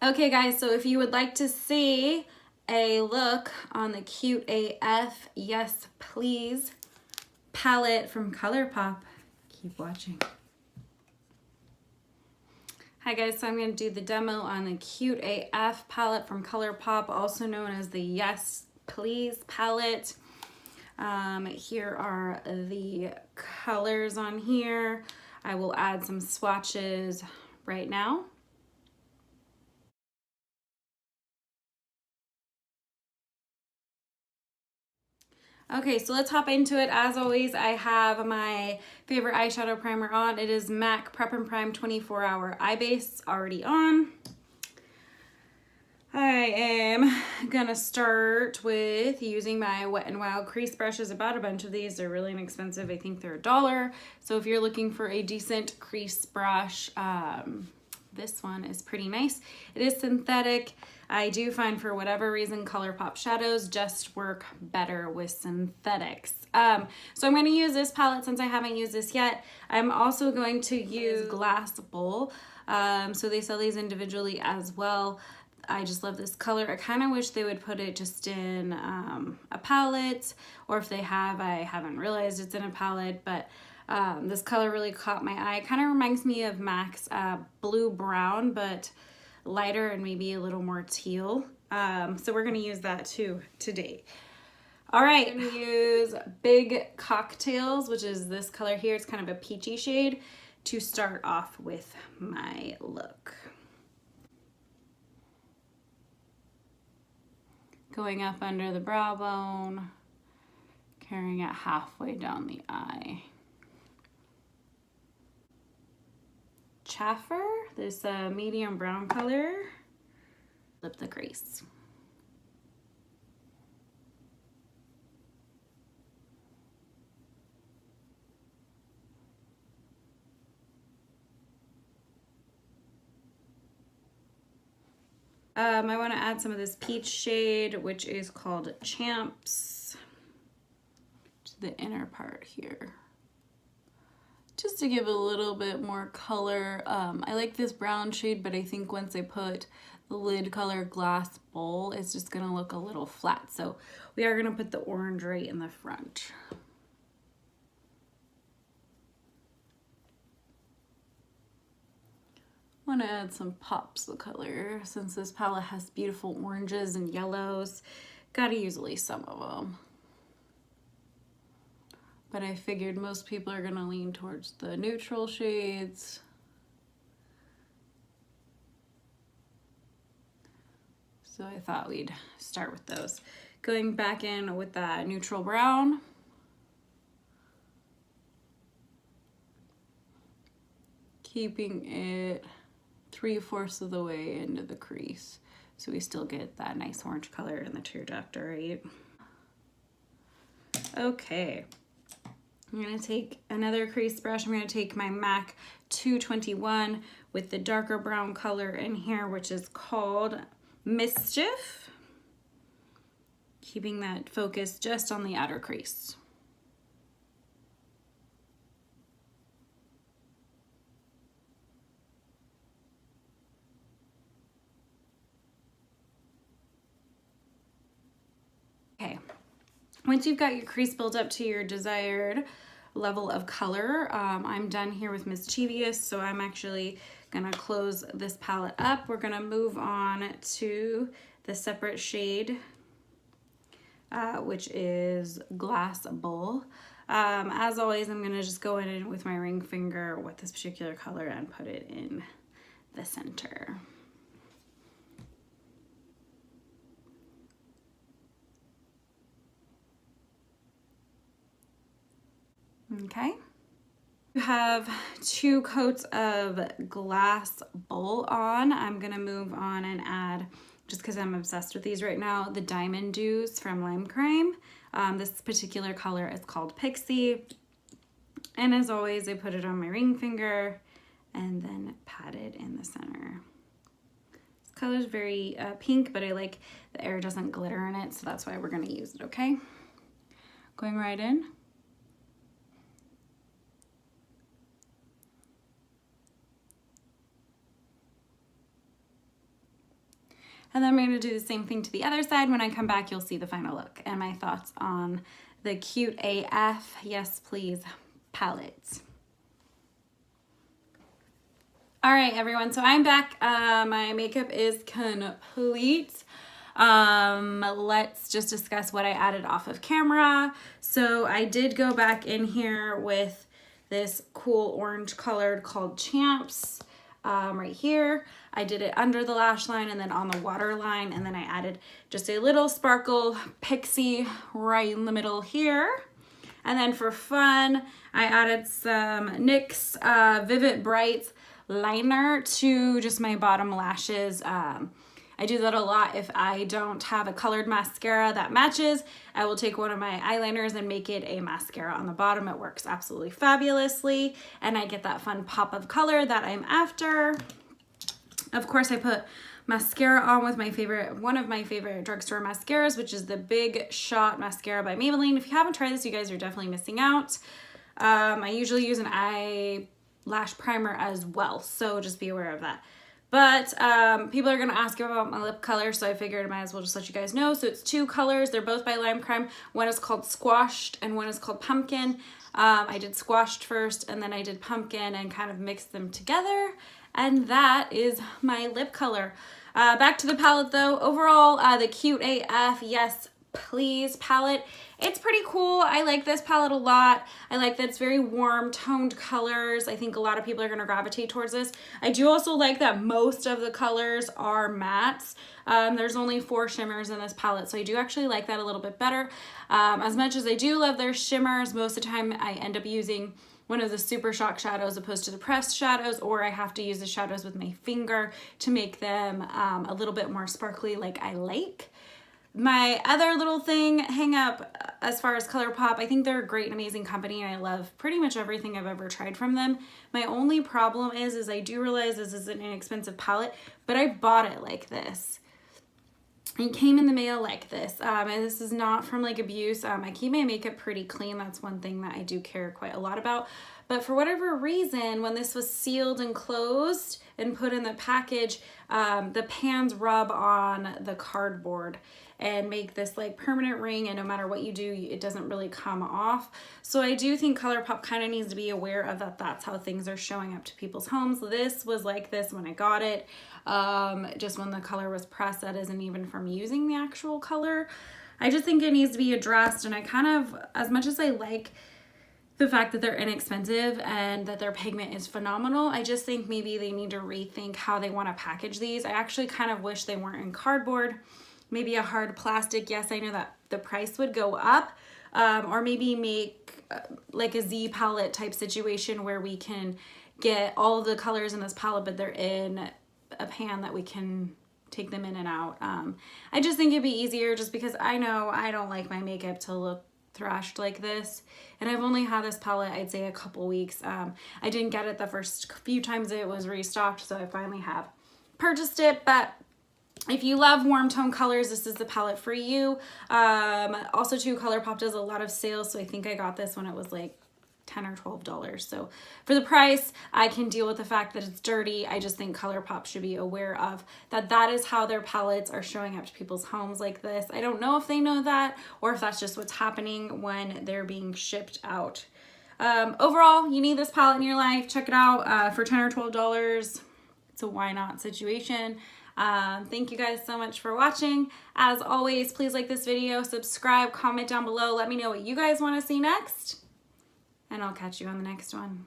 Okay guys, so if you would like to see a look on the Cute AF, yes please, palette from Colourpop, keep watching. Hi guys, so I'm going to do the demo on the Cute AF palette from Colourpop, also known as the Yes Please palette. Here are the colors on here. I will add some swatches right now. Okay, so let's hop into it. As always, I have my favorite eyeshadow primer on. It is MAC Prep and Prime 24-Hour Eye Base already on. I am gonna start with using my Wet n Wild crease brushes. I bought a bunch of these. They're really inexpensive. I think they're $1. So if you're looking for a decent crease brush, this one is pretty nice. It is synthetic. I do find for whatever reason Colourpop shadows just work better with synthetics. So I'm going to use this palette since I haven't used this yet. I'm also going to use Glass Bowl. So they sell these individually as well. I just love this color. I kind of wish they would put it just in a palette, or if they have, I haven't realized it's in a palette, but this color really caught my eye. It kind of reminds me of MAC's Blue Brown, but lighter and maybe a little more teal. So we're going to use that too today. All right, I'm going to use Big Cocktails, which is this color here. It's kind of a peachy shade to start off with my look. Going up under the brow bone, carrying it halfway down the eye. Chaffer, this medium brown color, lip the crease. I want to add some of this peach shade, which is called Champs, to the inner part here, just to give a little bit more color. I like this brown shade, but I think once I put the lid color Glass Bowl, it's just going to look a little flat. So we are going to put the orange right in the front. I want to add some pops of color since this palette has beautiful oranges and yellows. Gotta use at least some of them. But I figured most people are gonna lean towards the neutral shades. So I thought we'd start with those. Going back in with that neutral brown. Keeping it 3/4 of the way into the crease, so we still get that nice orange color in the tear ductor, right? Okay, I'm gonna take another crease brush. I'm gonna take my MAC 221 with the darker brown color in here, which is called Mischief, keeping that focus just on the outer crease. Okay, once you've got your crease built up to your desired level of color, I'm done here with Mischievous, so I'm actually gonna close this palette up. We're gonna move on to the separate shade, which is Glass Bowl. As always, I'm gonna just go in with my ring finger with this particular color and put it in the center. Okay, you have 2 coats of Glass Bowl on. I'm gonna move on and add, just because I'm obsessed with these right now, the Diamond Dews from Lime Crime. This particular color is called Pixie. And as always, I put it on my ring finger and then pat it in the center. This color is very pink, but I like the air doesn't glitter in it, so that's why we're gonna use it, okay? Going right in. And then I'm going to do the same thing to the other side. When I come back, you'll see the final look and my thoughts on the Cute AF, Yes Please palette. All right, everyone, so I'm back. My makeup is complete. Let's just discuss what I added off of camera. So I did go back in here with this cool orange colored called Champs. Right here. I did it under the lash line and then on the waterline, and then I added just a little sparkle pixie right in the middle here. And then for fun, I added some NYX Vivid Bright liner to just my bottom lashes. I do that a lot. If I don't have a colored mascara that matches, I will take one of my eyeliners and make it a mascara on the bottom. It works absolutely fabulously, and I get that fun pop of color that I'm after. Of course, I put mascara on with one of my favorite drugstore mascaras, which is the Big Shot Mascara by Maybelline. If you haven't tried this, you guys are definitely missing out. I usually use an eyelash primer as well, so just be aware of that. But people are going to ask about my lip color, so I figured I might as well just let you guys know. So it's two colors. They're both by Lime Crime. One is called Squashed and one is called Pumpkin. I did Squashed first and then I did Pumpkin and kind of mixed them together. And that is my lip color. Back to the palette though. Overall, the Cute AF Yes Please palette. It's pretty cool. I like this palette a lot. I like that it's very warm toned colors. I think a lot of people are going to gravitate towards this. I do also like that most of the colors are mattes. There's only 4 shimmers in this palette, so I do actually like that a little bit better. As much as I do love their shimmers, most of the time I end up using one of the Super Shock shadows opposed to the pressed shadows, or I have to use the shadows with my finger to make them a little bit more sparkly like I like. My other little hang up as far as Colourpop, I think they're a great and amazing company, and I love pretty much everything I've ever tried from them. My only problem is I do realize this is an inexpensive palette, but I bought it like this. It came in the mail like this, and this is not from like abuse. I keep my makeup pretty clean. That's one thing that I do care quite a lot about. But for whatever reason, when this was sealed and closed and put in the package, the pans rub on the cardboard and make this like permanent ring, and no matter what you do, it doesn't really come off. So I do think Colourpop kind of needs to be aware of that. That's how things are showing up to people's homes. This was like this when I got it. Just when the color was pressed, that isn't even from using the actual color. I just think it needs to be addressed, and I kind of, as much as I like the fact that they're inexpensive and that their pigment is phenomenal, I just think maybe they need to rethink how they want to package these. I actually kind of wish they weren't in cardboard, maybe a hard plastic. Yes, I know that the price would go up, or maybe make like a Z palette type situation where we can get all of the colors in this palette, but they're in a pan that we can take them in and out. I just think it'd be easier, just because I know I don't like my makeup to look thrashed like this, and I've only had this palette I'd say a couple weeks. I didn't get it the first few times it was restocked, so I finally have purchased it. But if you love warm tone colors, this is the palette for you. Also too, Colourpop does a lot of sales, so I think I got this when it was like $10 or $12. So for the price, I can deal with the fact that it's dirty. I just think Colourpop should be aware of that. That is how their palettes are showing up to people's homes like this. I don't know if they know that or if that's just what's happening when they're being shipped out. Overall, you need this palette in your life. Check it out for $10 or $12. It's a why not situation. Thank you guys so much for watching. As always, please like this video, subscribe, comment down below. Let me know what you guys want to see next, and I'll catch you on the next one.